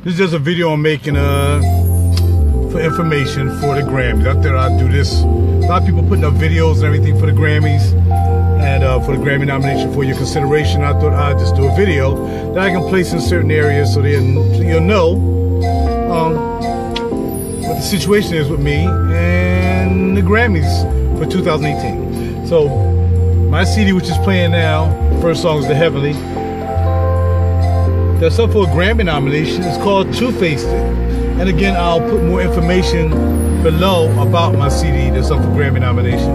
This is just a video I'm making for information for the Grammys. I thought I'd do this. A lot of people putting up videos and everything for the Grammys and for the Grammy nomination for your consideration. I thought I'd just do a video that I can place in certain areas so you'll know what the situation is with me and the Grammys for 2018. So my CD, which is playing now, first song is The Heavenly. That's up for a Grammy nomination. It's called Two-Faced It. And again, I'll put more information below about my CD that's up for Grammy nomination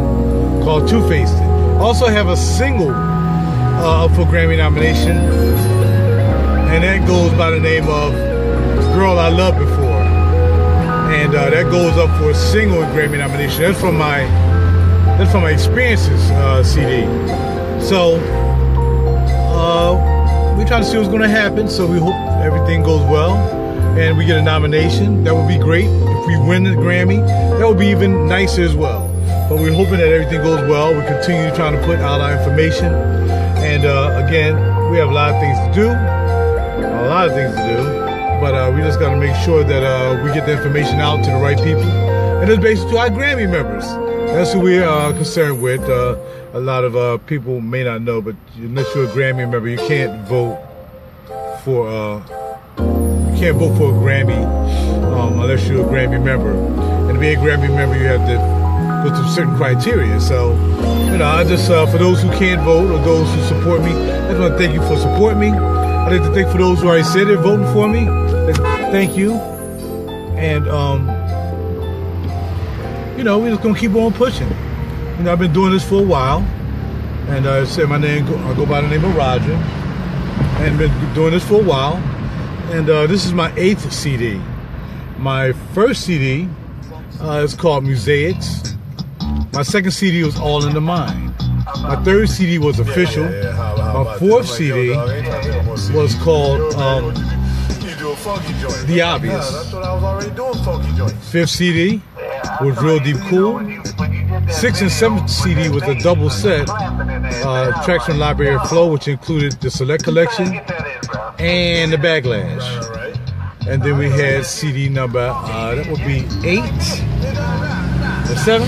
called Two-Faced It. I also have a single up for Grammy nomination, and that goes by the name of Girl I Loved Before. And that goes up for a single Grammy nomination. That's from my Experiences CD. So we're trying to see what's going to happen. So we hope everything goes well and we get a nomination. That would be great. If we win the Grammy, that would be even nicer as well. But we're hoping that everything goes well. We continue trying to put out our information. And again, we have a lot of things to do. But we just got to make sure that we get the information out to the right people. And it's basically to our Grammy members. That's who we are concerned with. A lot of people may not know, but unless you're a Grammy member, you can't vote for a Grammy unless you're a Grammy member. And to be a Grammy member, you have to go through certain criteria. So, you know, I just for those who can't vote or those who support me, I just want to thank you for supporting me. I'd like to thank for those who already said they're voting for me. Thank you. And you know, we're just gonna keep on pushing. You know, I've been doing this for a while, and I said my name. I go by the name of Roger, and been doing this for a while. And this is my 8th CD. My first CD is called Mosaics. My second CD was All in the Mind. My third CD was Official. My fourth CD was called The Obvious. Fifth CD was Real Deep Cool. 6th and 7th CD was a double set, tracks from Library of Flow, which included the Select Collection and the Backlash. And then we had CD number, that would be 8 or 7?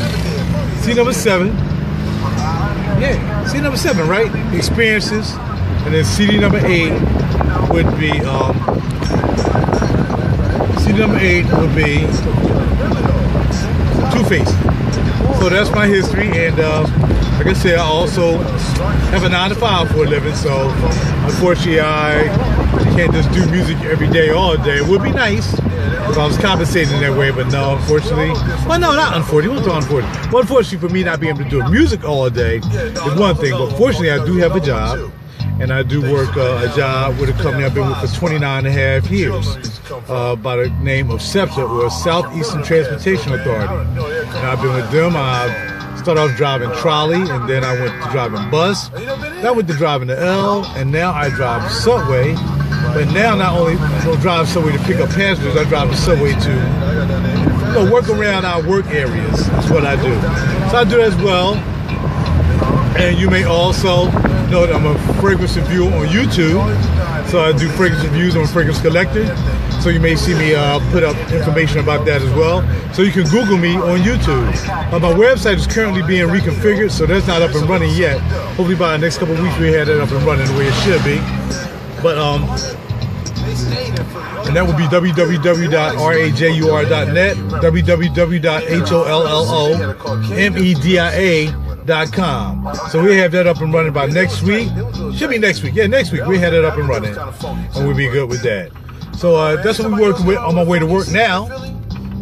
CD number 7. Yeah, CD number 7, right? Experiences. And then CD number 8 would be, CD number 8 would be Two-Faced. So that's my history, and like I said, I also have a 9-to-5 for a living, so unfortunately I can't just do music every day, all day. It would be nice if I was compensated in that way, but no, unfortunately. Well, no, not unfortunately. What's unfortunate? Well, unfortunately for me not being able to do music all day is one thing, but fortunately I do have a job, and I do work a job with a company I've been with for 29.5 years. By the name of SEPTA, or Southeastern Transportation Authority. And I've been with them. I started off driving trolley, and then I went to driving bus. Then I went to driving the L, and now I drive subway. But now not only I don't drive subway to pick up passengers, I drive the subway to work around our work areas. That's what I do. So I do that as well. And you may also know that I'm a fragrance reviewer on YouTube. So I do fragrance reviews. I'm a fragrance collector. So you may see me put up information about that as well. So you can Google me on YouTube. My website is currently being reconfigured, so that's not up and running yet. Hopefully by the next couple of weeks we have that up and running the way it should be. But and that would be www.rajur.net, www.hollowmedia.com. So we have that up and running by next week. Should be next week. Yeah, next week we have that up and running, and we'll be good with that. So that's what we're working with on my way to work now.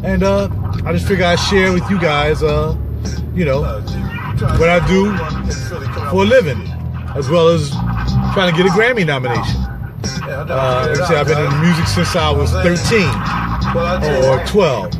And I just figured I'd share with you guys, you know, what I do for a living, as well as trying to get a Grammy nomination. Like I said, I've been in music since I was 13 or 12.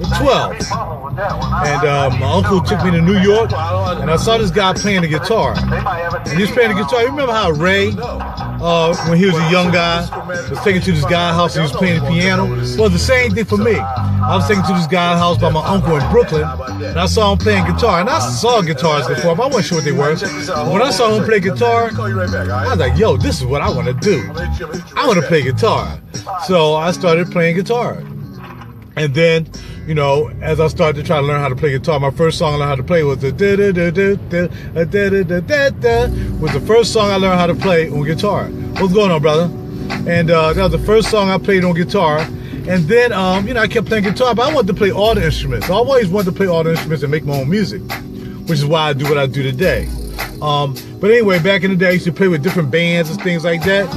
And my uncle took me to New York, and I saw this guy playing the guitar. And he was playing the guitar. You remember how Ray, when he was a young guy, was taken to this guy's house and he was playing the piano? Well, the same thing for me. I was taken to this guy's house by my uncle in Brooklyn, and I saw him playing guitar. And I saw guitars before, but I wasn't sure what they were. But when I saw him play guitar, I was like, yo, this is what I want to do. I want to play guitar. So I started playing guitar. And then, you know, as I started to try to learn how to play guitar, my first song I learned how to play was the was the first song I learned how to play on guitar. What's going on, brother? And that was the first song I played on guitar. And then, you know, I kept playing guitar, but I wanted to play all the instruments. I always wanted to play all the instruments and make my own music, which is why I do what I do today. But anyway, back in the day, I used to play with different bands and things like that.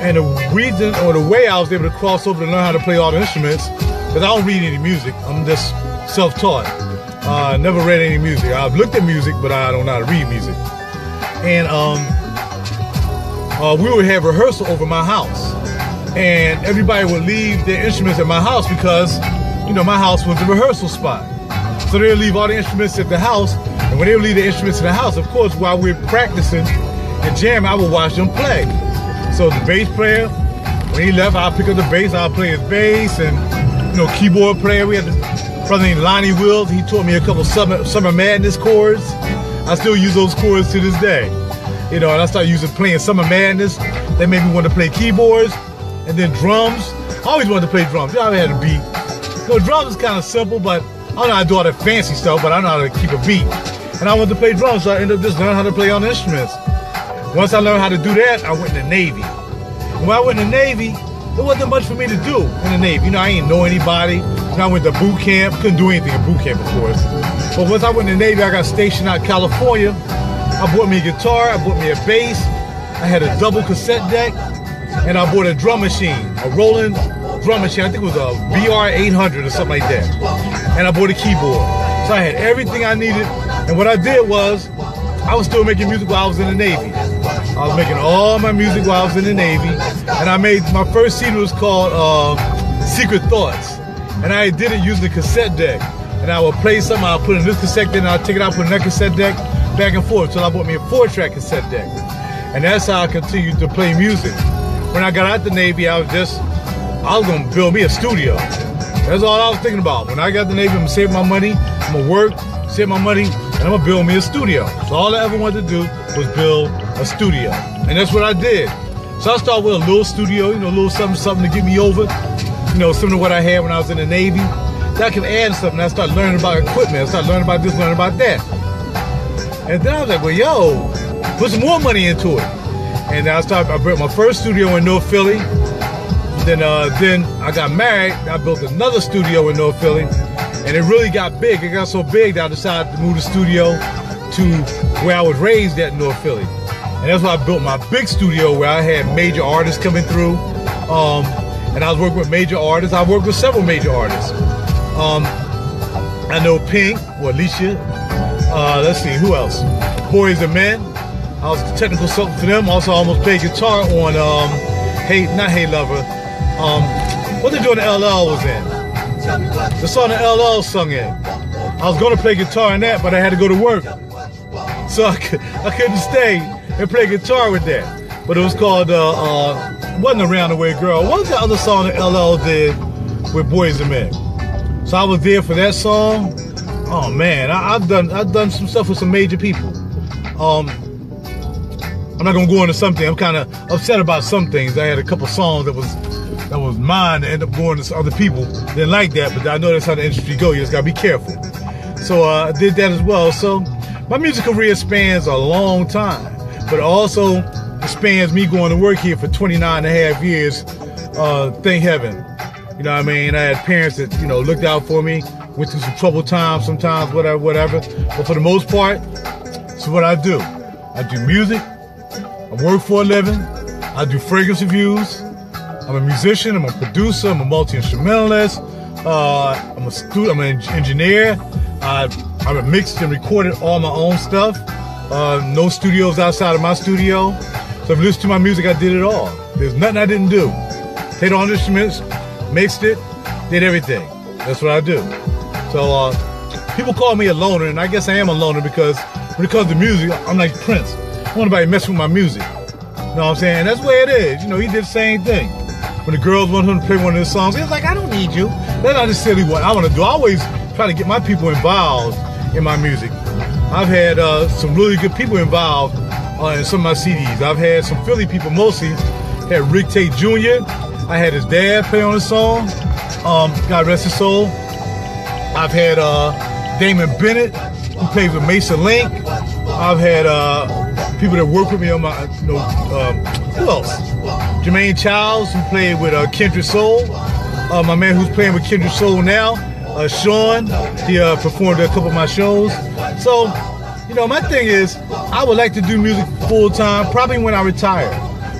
And the reason, or the way I was able to cross over to learn how to play all the instruments, because I don't read any music. I'm just self-taught. Never read any music. I've looked at music, but I don't know how to read music. And we would have rehearsal over my house. And everybody would leave their instruments at my house because, you know, my house was the rehearsal spot. So they would leave all the instruments at the house. And when they would leave the instruments at the house, of course, while we're practicing and jamming, I would watch them play. So the bass player, when he left, I'll pick up the bass, I'll play his bass, and, you know, keyboard player, we had a brother named Lonnie Wills. He taught me a couple Summer Madness chords. I still use those chords to this day. You know, and I started playing Summer Madness. That made me want to play keyboards. And then drums. I always wanted to play drums. You know, I had a beat. You know, drums is kind of simple, but I don't know how to do all that fancy stuff, but I know how to keep a beat. And I wanted to play drums, so I ended up just learning how to play on the instruments. Once I learned how to do that, I went in the Navy. And when I went in the Navy, there wasn't much for me to do in the Navy. You know, I didn't know anybody. You know, I went to boot camp. Couldn't do anything in boot camp, of course. But once I went in the Navy, I got stationed out in California. I bought me a guitar. I bought me a bass. I had a double cassette deck. And I bought a drum machine, a Roland drum machine. I think it was a BR800 or something like that. And I bought a keyboard. So I had everything I needed. And what I did was, I was still making music while I was in the Navy. I was making all my music while I was in the Navy. And I made, my first CD was called Secret Thoughts. And I did it using a cassette deck. And I would play something, I'll put in this cassette deck, and I'll take it out, put in that cassette deck, back and forth. So I bought me a 4-track cassette deck. And that's how I continued to play music. When I got out the Navy, I was gonna build me a studio. That's all I was thinking about. When I got the Navy, I'm gonna save my money, I'm gonna work, save my money, and I'm gonna build me a studio. So all I ever wanted to do was build a studio. And that's what I did. So I started with a little studio, you know, a little something to get me over, you know, similar to what I had when I was in the Navy. Then I could add something. I started learning about equipment. I started learning about this, learning about that. And then I was like, well, yo, put some more money into it. And I built my first studio in North Philly. Then I got married. I built another studio in North Philly. And it really got big. It got so big that I decided to move the studio to where I was raised at in North Philly. And that's why I built my big studio where I had major artists coming through. And I was working with major artists. I worked with several major artists. I know Pink, or Alicia. Let's see, who else? Boys and Men. I was the technical consultant for them. Also, I almost played guitar on not Hey Lover. What they doing? The LL was in. The song the LL sung in. I was going to play guitar in that, but I had to go to work, so I couldn't stay and play guitar with that. But it was called wasn't a Roundaway Girl. What was the other song that LL did with Boys and Men? So I was there for that song. Oh man, I've done some stuff with some major people. I'm not gonna go into something. I'm kind of upset about some things. I had a couple songs that was mine that ended up going to other people. Didn't like that, but I know that's how the industry goes. You just gotta be careful. So I did that as well. So my music career spans a long time, but also it spans me going to work here for 29 and a half years. Thank heaven. You know what I mean? I had parents that, you know, looked out for me, went through some troubled times sometimes, whatever. But for the most part, it's what I do. I do music. I work for a living. I do fragrance reviews. I'm a musician. I'm a producer. I'm a multi-instrumentalist. I'm an engineer. I've mixed and recorded all my own stuff. No studios outside of my studio. So if you listen to my music, I did it all. There's nothing I didn't do. Played all the instruments, mixed it, did everything. That's what I do. So people call me a loner, and I guess I am a loner because when it comes to music, I'm like Prince. I don't want nobody messing with my music. You know what I'm saying? That's the way it is. You know, he did the same thing. When the girls want him to play one of his songs, he was like, I don't need you. That's not necessarily what I want to do. I always try to get my people involved in my music. I've had some really good people involved in some of my CDs. I've had some Philly people mostly. Had Rick Tate Jr., I had his dad play on the song. God rest his soul. I've had Damon Bennett, who played with Mason Link. I've had people that work with me on my, who else? Jermaine Childs, who played with Kindred Soul. My man who's playing with Kindred Soul now, Sean, he performed at a couple of my shows. So, you know, my thing is, I would like to do music full time, probably when I retire.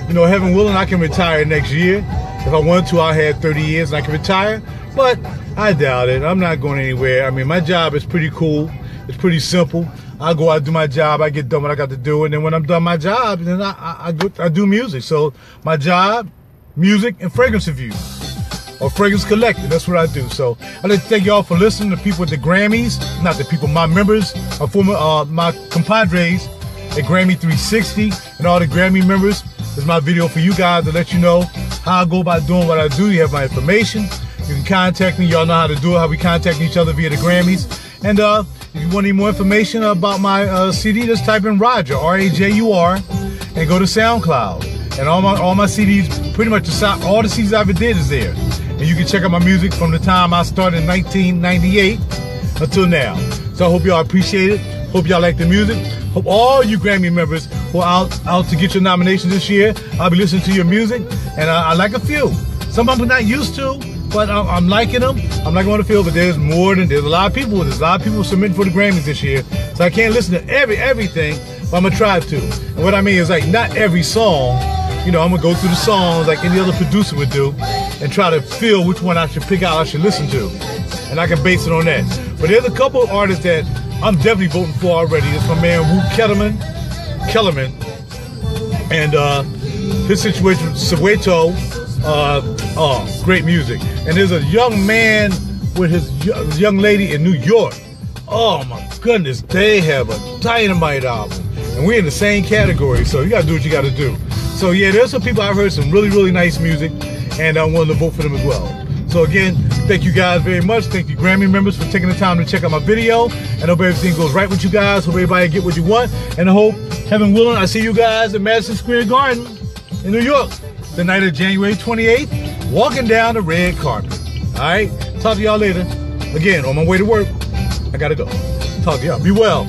You know, heaven willing, I can retire next year. If I wanted to, I'll have 30 years and I can retire. But I doubt it. I'm not going anywhere. I mean, my job is pretty cool. It's pretty simple. I go out, do my job, I get done what I got to do, and then when I'm done my job, then I do music. So my job, music, and fragrance reviews. Or fragrance collecting, that's what I do. So I'd like to thank y'all for listening to people at the Grammys, not the people, my members, my compadres at Grammy 360, and all the Grammy members. This is my video for you guys to let you know how I go about doing what I do. You have my information. You can contact me. Y'all know how to do it, how we contact each other via the Grammys. And if you want any more information about my CD, just type in Rajur, R-A-J-U-R, and go to SoundCloud. And all my CDs, pretty much all the CDs I ever did is there. And you can check out my music from the time I started in 1998 until now. So I hope y'all appreciate it. Hope y'all like the music. Hope all you Grammy members who are out to get your nominations this year, I'll be listening to your music. And I like a few. Some of them I'm not used to, but I'm liking them. I'm not going to feel, but there's a lot of people. There's a lot of people submitting for the Grammys this year. So I can't listen to everything, but I'm going to try to. And what I mean is, like, not every song. You know, I'm going to go through the songs like any other producer would do and try to feel which one I should pick out, I should listen to. And I can base it on that. But there's a couple of artists that I'm definitely voting for already. It's my man, Wu Kellerman. And his situation with Soweto. Great music. And there's a young man with his young lady in New York. Oh my goodness, they have a dynamite album. And we're in the same category, so you gotta do what you gotta do. So yeah, there's some people I've heard some really nice music, and I'm willing to vote for them as well. So again, thank you guys very much. Thank you Grammy members for taking the time to check out my video. And I hope everything goes right with you guys. Hope everybody get what you want. And I hope, heaven willing, I see you guys at Madison Square Garden in New York the night of January 28th, walking down the red carpet. All right? Talk to y'all later. Again, on my way to work, I gotta go. Talk to y'all. Be well.